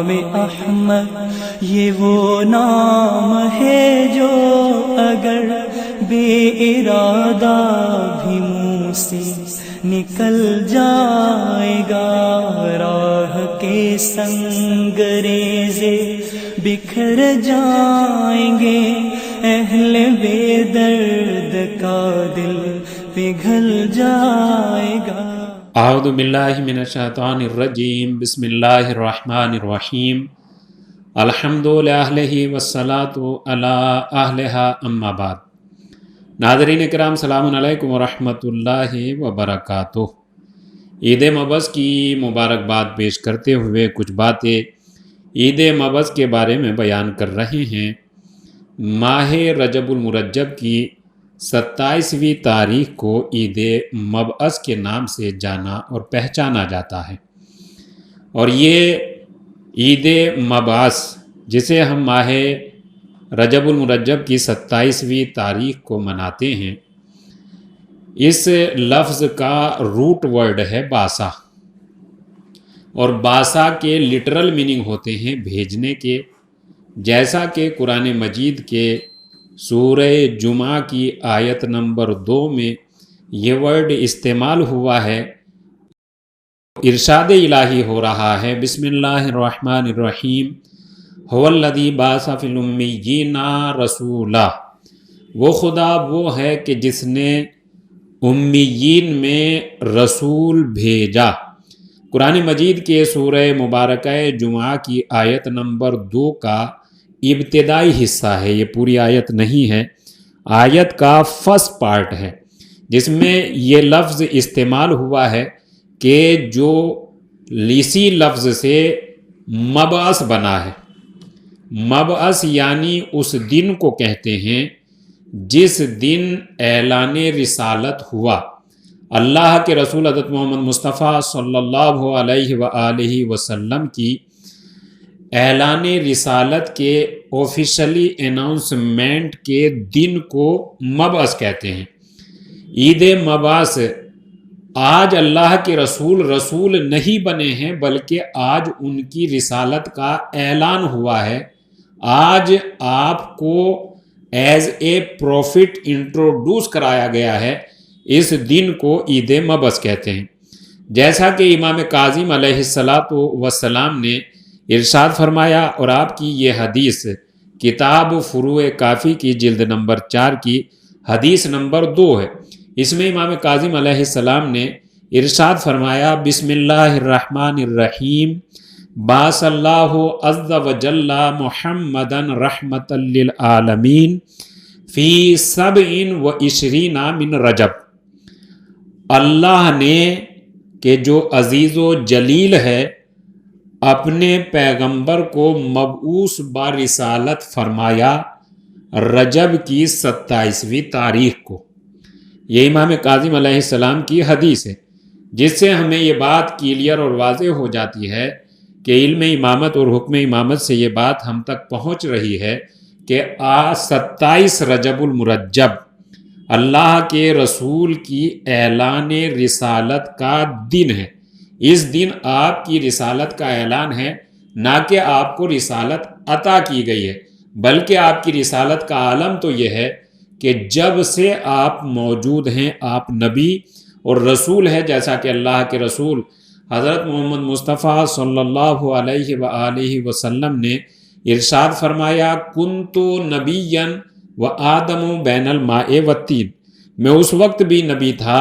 نام احمد یہ وہ نام ہے جو اگر بے ارادہ بھی منہ سے نکل جائے گا، راہ کے سنگریزے بکھر جائیں گے، اہل بے درد کا دل پگھل جائے گا۔ اعوذ باللہ من الشیطان الرجیم، بسم اللہ الرحمن الرحیم، الحمد للہ والصلاۃ علی اہلہا اما بعد۔ ناظرین کرام، سلام علیکم ورحمۃ اللہ وبرکاتہ۔ عید مبعث کی مبارکباد پیش کرتے ہوئے کچھ باتیں عید مبعث کے بارے میں بیان کر رہے ہیں۔ ماہ رجب المرجب کی 27ویں تاریخ کو عید مبعث کے نام سے جانا اور پہچانا جاتا ہے، اور یہ عید مبعث جسے ہم ماہ رجب المرجب کی 27ویں تاریخ کو مناتے ہیں، اس لفظ کا روٹ ورڈ ہے باسا، اور باسا کے لٹرل میننگ ہوتے ہیں بھیجنے کے، جیسا کہ قرآن مجید کے سورہ جمعہ کی آیت نمبر 2 میں یہ ورڈ استعمال ہوا ہے۔ ارشاد الہی ہو رہا ہے، بسم اللہ الرحمن الرحیم، هو الذی بعث فی الامیین رسولا، وہ خدا وہ ہے کہ جس نے امیین میں رسول بھیجا۔ قرآن مجید کے سورہ مبارکہ جمعہ کی آیت نمبر 2 کا ابتدائی حصہ ہے، یہ پوری آیت نہیں ہے، آیت کا فرسٹ پارٹ ہے، جس میں یہ لفظ استعمال ہوا ہے کہ جو اسی لفظ سے مبعث بنا ہے۔ مبعث یعنی اس دن کو کہتے ہیں جس دن اعلان رسالت ہوا۔ اللہ کے رسول حضرت محمد مصطفیٰ صلی اللہ علیہ وآلہ وسلم کی اعلان رسالت کے آفیشلی اناؤنسمنٹ کے دن کو مبعث کہتے ہیں۔ عید مبعث، آج اللہ کے رسول نہیں بنے ہیں، بلکہ آج ان کی رسالت کا اعلان ہوا ہے۔ آج آپ کو ایز اے پروفٹ انٹروڈیوس کرایا گیا ہے، اس دن کو عید مبعث کہتے ہیں۔ جیسا کہ امام کاظم علیہ السلام نے ارشاد فرمایا، اور آپ کی یہ حدیث کتاب فروع کافی کی جلد نمبر 4 کی حدیث نمبر 2 ہے۔ اس میں امام کاظم علیہ السلام نے ارشاد فرمایا، بسم اللہ الرحمن الرحیم، بعث اللہ عز وجل محمدًا رحمۃ للعالمین فی 27 من رجب۔ اللہ نے کہ جو عزیز و جلیل ہے، اپنے پیغمبر کو مبعوث برسالت فرمایا رجب کی 27ویں تاریخ کو۔ یہ امام کاظم علیہ السلام کی حدیث ہے، جس سے ہمیں یہ بات کلیئر اور واضح ہو جاتی ہے کہ علم امامت اور حکم امامت سے یہ بات ہم تک پہنچ رہی ہے کہ 27 رجب المرجب اللہ کے رسول کی اعلان رسالت کا دن ہے۔ اس دن آپ کی رسالت کا اعلان ہے، نہ کہ آپ کو رسالت عطا کی گئی ہے، بلکہ آپ کی رسالت کا عالم تو یہ ہے کہ جب سے آپ موجود ہیں آپ نبی اور رسول ہیں، جیسا کہ اللہ کے رسول حضرت محمد مصطفیٰ صلی اللہ علیہ وآلہ وسلم نے ارشاد فرمایا، کنت نبیا وآدم بین الماء والطین، میں اس وقت بھی نبی تھا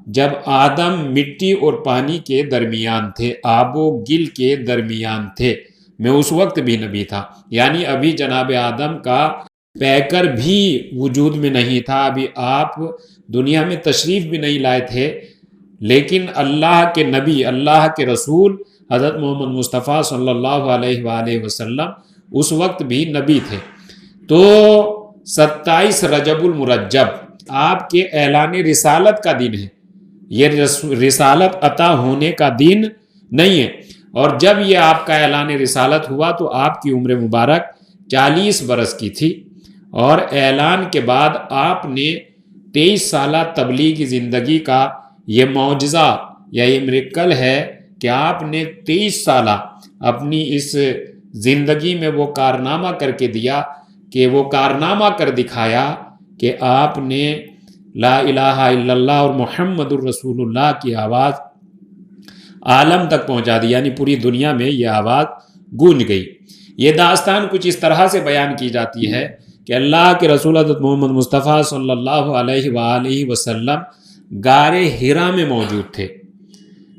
جب آدم مٹی اور پانی کے درمیان تھے، آب و گل کے درمیان تھے، میں اس وقت بھی نبی تھا۔ یعنی ابھی جناب آدم کا پیکر بھی وجود میں نہیں تھا، ابھی آپ دنیا میں تشریف بھی نہیں لائے تھے، لیکن اللہ کے نبی، اللہ کے رسول حضرت محمد مصطفیٰ صلی اللہ علیہ وآلہ وسلم اس وقت بھی نبی تھے۔ تو 27 رجب المرجب آپ کے اعلان رسالت کا دن ہے، یہ رسالت عطا ہونے کا دن نہیں ہے۔ اور جب یہ آپ کا اعلان رسالت ہوا تو آپ کی عمر مبارک 40 برس کی تھی، اور اعلان کے بعد آپ نے 23 سالہ تبلیغی زندگی کا یہ معجزہ یا یہ میریکل ہے کہ آپ نے 23 سالہ اپنی اس زندگی میں وہ کارنامہ کر کے دیا کہ وہ کارنامہ کر دکھایا کہ آپ نے لا الہ الا اللہ اور محمد الرسول اللہ کی آواز عالم تک پہنچا دی، یعنی پوری دنیا میں یہ آواز گونج گئی۔ یہ داستان کچھ اس طرح سے بیان کی جاتی ہے کہ اللہ کے رسول حضرت محمد مصطفیٰ صلی اللہ علیہ وآلہ وسلم غار حرا میں موجود تھے،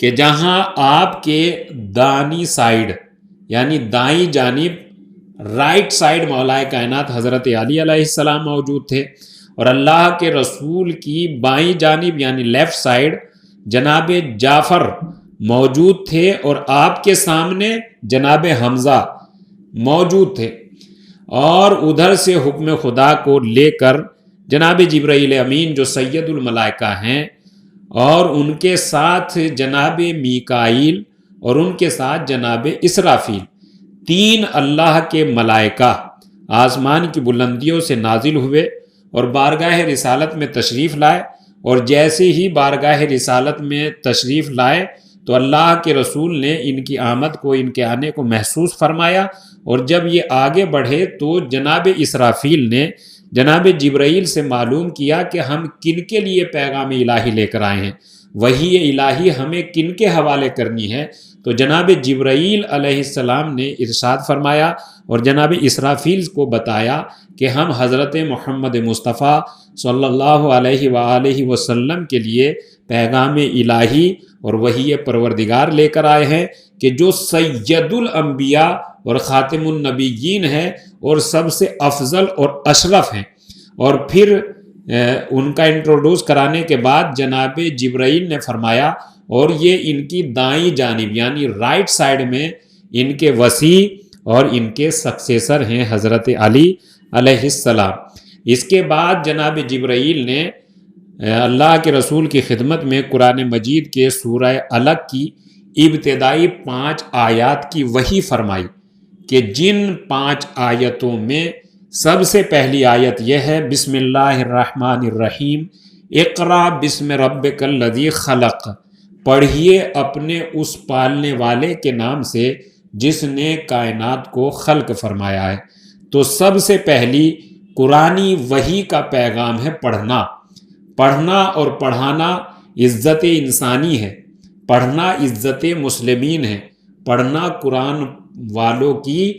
کہ جہاں آپ کے دانی سائیڈ یعنی دائیں جانب رائٹ سائیڈ مولا کائنات حضرت علی علیہ السلام موجود تھے، اور اللہ کے رسول کی بائیں جانب یعنی لیفٹ سائیڈ جناب جعفر موجود تھے، اور آپ کے سامنے جناب حمزہ موجود تھے، اور ادھر سے حکم خدا کو لے کر جناب جبرائیل امین جو سید الملائکہ ہیں، اور ان کے ساتھ جناب میکائیل اور ان کے ساتھ جناب اسرافیل، 3 اللہ کے ملائکہ آسمان کی بلندیوں سے نازل ہوئے اور بارگاہ رسالت میں تشریف لائے، اور جیسے ہی بارگاہ رسالت میں تشریف لائے تو اللہ کے رسول نے ان کی آمد کو، ان کے آنے کو محسوس فرمایا، اور جب یہ آگے بڑھے تو جناب اسرافیل نے جناب جبرائیل سے معلوم کیا کہ ہم کن کے لیے پیغام الہی لے کر آئے ہیں، وحی الہی ہمیں کن کے حوالے کرنی ہے۔ تو جناب جبرائیل علیہ السلام نے ارشاد فرمایا اور جناب اسرافیل کو بتایا کہ ہم حضرت محمد مصطفیٰ صلی اللہ علیہ وآلہ وسلم کے لیے پیغام الہی اور وحی پروردگار لے کر آئے ہیں، کہ جو سید الانبیاء اور خاتم النبیین ہے اور سب سے افضل اور اشرف ہیں۔ اور پھر ان کا انٹروڈیوس کرانے کے بعد جناب جبرائیل نے فرمایا، اور یہ ان کی دائیں جانب یعنی رائٹ سائیڈ میں ان کے وسیع اور ان کے سکسیسر ہیں حضرت علی علیہ السلام۔ اس کے بعد جناب جبرائیل نے اللہ کے رسول کی خدمت میں قرآن مجید کے سورہ علق کی ابتدائی 5 آیات کی وحی فرمائی، کہ جن 5 آیتوں میں سب سے پہلی آیت یہ ہے، بسم اللہ الرحمن الرحیم، اقرا بسم ربک الذی خلق، پڑھیے اپنے اس پالنے والے کے نام سے جس نے کائنات کو خلق فرمایا ہے۔ تو سب سے پہلی قرآنی وحی کا پیغام ہے پڑھنا۔ پڑھنا اور پڑھانا عزت انسانی ہے، پڑھنا عزت مسلمین ہے، پڑھنا قرآن والوں کی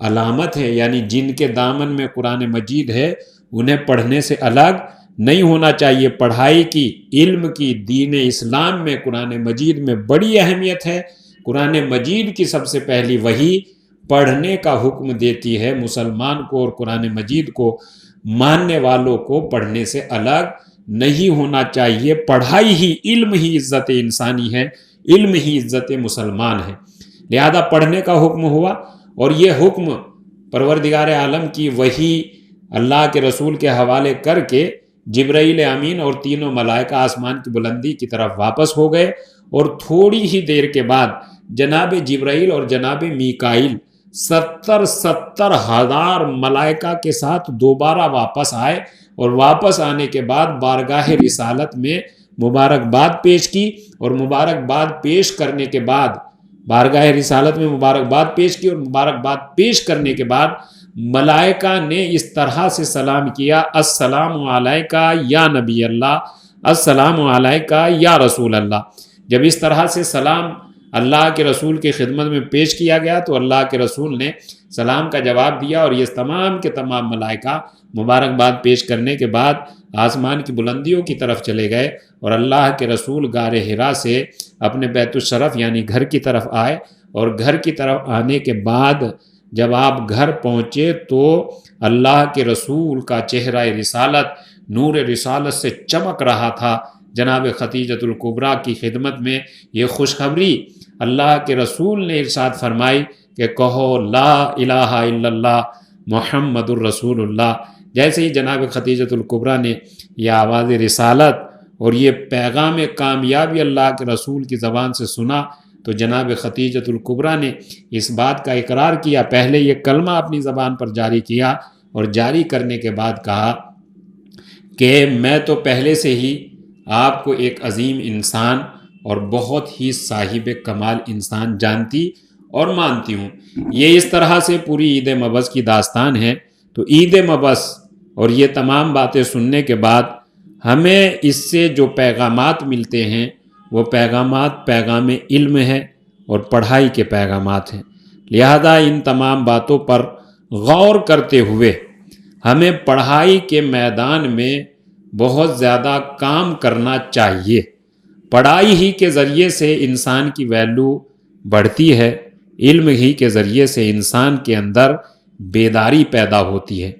علامت ہے، یعنی جن کے دامن میں قرآن مجید ہے انہیں پڑھنے سے الگ نہیں ہونا چاہیے۔ پڑھائی کی، علم کی، دین اسلام میں قرآن مجید میں بڑی اہمیت ہے۔ قرآن مجید کی سب سے پہلی وحی پڑھنے کا حکم دیتی ہے مسلمان کو، اور قرآن مجید کو ماننے والوں کو پڑھنے سے الگ نہیں ہونا چاہیے۔ پڑھائی ہی، علم ہی عزت انسانی ہے، علم ہی عزت مسلمان ہے، لہذا پڑھنے کا حکم ہوا۔ اور یہ حکم پروردگار عالم کی وحی اللہ کے رسول کے حوالے کر کے جبرائیل امین اور 3 ملائکہ آسمان کی بلندی کی طرف واپس ہو گئے، اور تھوڑی ہی دیر کے بعد جناب جبرائیل اور جناب میکائیل 70 ہزار ملائکہ کے ساتھ دوبارہ واپس آئے، اور واپس آنے کے بعد بارگاہ رسالت میں مبارکباد پیش کی، اور مبارکباد پیش کرنے کے بعد بارگاہ رسالت میں مبارکباد پیش کی، اور مبارکباد پیش کرنے کے بعد ملائکہ نے اس طرح سے سلام کیا، السلام علیکہ یا نبی اللہ، السلام علیکہ یا رسول اللہ۔ جب اس طرح سے سلام اللہ کے رسول کی خدمت میں پیش کیا گیا تو اللہ کے رسول نے سلام کا جواب دیا، اور یہ تمام کے تمام ملائکہ مبارکباد پیش کرنے کے بعد آسمان کی بلندیوں کی طرف چلے گئے، اور اللہ کے رسول غار حرا سے اپنے بیت الشرف یعنی گھر کی طرف آئے، اور گھر کی طرف آنے کے بعد جب آپ گھر پہنچے تو اللہ کے رسول کا چہرہ رسالت نور رسالت سے چمک رہا تھا۔ جناب خدیجۃ الکبریٰ کی خدمت میں یہ خوشخبری اللہ کے رسول نے ارشاد فرمائی کہ کہو لا الہ الا اللہ محمد الرسول اللہ۔ جیسے ہی جناب خدیجۃ الکبریٰ نے یہ آواز رسالت اور یہ پیغام کامیابی اللہ کے رسول کی زبان سے سنا تو جناب خدیجۃ الکبریٰ نے اس بات کا اقرار کیا، پہلے یہ کلمہ اپنی زبان پر جاری کیا، اور جاری کرنے کے بعد کہا کہ میں تو پہلے سے ہی آپ کو ایک عظیم انسان اور بہت ہی صاحب کمال انسان جانتی اور مانتی ہوں۔ یہ اس طرح سے پوری عید مبعث کی داستان ہے۔ تو عید مبعث اور یہ تمام باتیں سننے کے بعد ہمیں اس سے جو پیغامات ملتے ہیں وہ پیغامات پیغام علم ہے اور پڑھائی کے پیغامات ہیں۔ لہذا ان تمام باتوں پر غور کرتے ہوئے ہمیں پڑھائی کے میدان میں بہت زیادہ کام کرنا چاہیے۔ پڑھائی ہی کے ذریعے سے انسان کی ویلیو بڑھتی ہے، علم ہی کے ذریعے سے انسان کے اندر بیداری پیدا ہوتی ہے،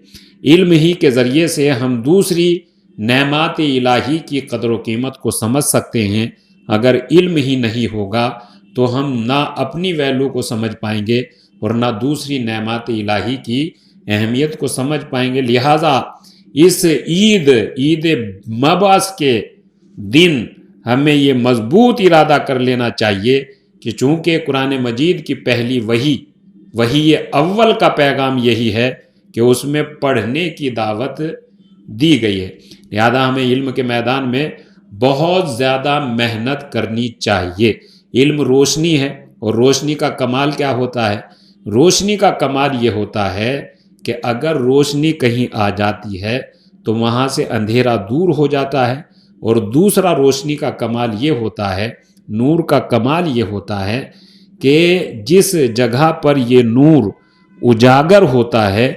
علم ہی کے ذریعے سے ہم دوسری نعمات الہی کی قدر و قیمت کو سمجھ سکتے ہیں۔ اگر علم ہی نہیں ہوگا تو ہم نہ اپنی ویلیو کو سمجھ پائیں گے اور نہ دوسری نعمات الہی کی اہمیت کو سمجھ پائیں گے۔ لہٰذا اس عید مبعث کے دن ہمیں یہ مضبوط ارادہ کر لینا چاہیے کہ چونکہ قرآن مجید کی پہلی وحی اول کا پیغام یہی ہے کہ اس میں پڑھنے کی دعوت دی گئی ہے، لہذا ہمیں علم کے میدان میں بہت زیادہ محنت کرنی چاہیے۔ علم روشنی ہے، اور روشنی کا کمال کیا ہوتا ہے؟ روشنی کا کمال یہ ہوتا ہے کہ اگر روشنی کہیں آ جاتی ہے تو وہاں سے اندھیرا دور ہو جاتا ہے، اور دوسرا روشنی کا کمال یہ ہوتا ہے، نور کا کمال یہ ہوتا ہے کہ جس جگہ پر یہ نور اجاگر ہوتا ہے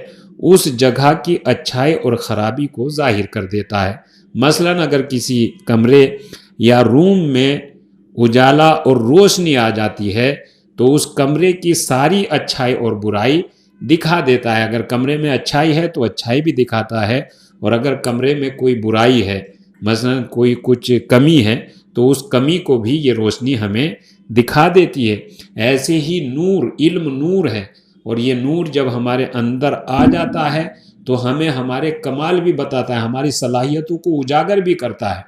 اس جگہ کی اچھائی اور خرابی کو ظاہر کر دیتا ہے۔ مثلا اگر کسی کمرے یا روم میں اجالا اور روشنی آ جاتی ہے تو اس کمرے کی ساری اچھائی اور برائی دکھا دیتا ہے۔ اگر کمرے میں اچھائی ہے تو اچھائی بھی دکھاتا ہے، اور اگر کمرے میں کوئی برائی ہے، مثلا کوئی کچھ کمی ہے، تو اس کمی کو بھی یہ روشنی ہمیں دکھا دیتی ہے۔ ایسے ہی نور، علم نور ہے، اور یہ نور جب ہمارے اندر آ جاتا ہے تو ہمیں ہمارے کمال بھی بتاتا ہے، ہماری صلاحیتوں کو اجاگر بھی کرتا ہے،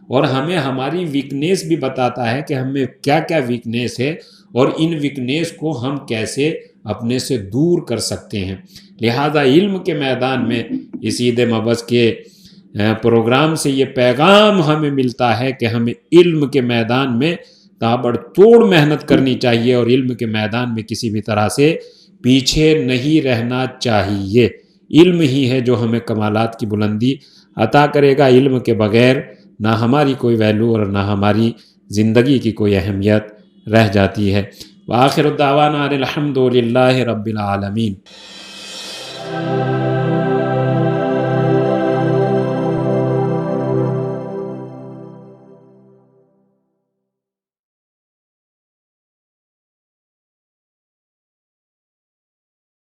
اور ہمیں ہماری ویکنیس بھی بتاتا ہے کہ ہمیں کیا کیا ویکنیس ہے اور ان ویکنیس کو ہم کیسے اپنے سے دور کر سکتے ہیں۔ لہذا علم کے میدان میں اس عید مبعث کے پروگرام سے یہ پیغام ہمیں ملتا ہے کہ ہمیں علم کے میدان میں تابڑ توڑ محنت کرنی چاہیے، اور علم کے میدان میں کسی بھی طرح سے پیچھے نہیں رہنا چاہیے۔ علم ہی ہے جو ہمیں کمالات کی بلندی عطا کرے گا۔ علم کے بغیر نہ ہماری کوئی ویلیو اور نہ ہماری زندگی کی کوئی اہمیت رہ جاتی ہے۔ وآخر الدعوانا الحمد للہ رب العالمین۔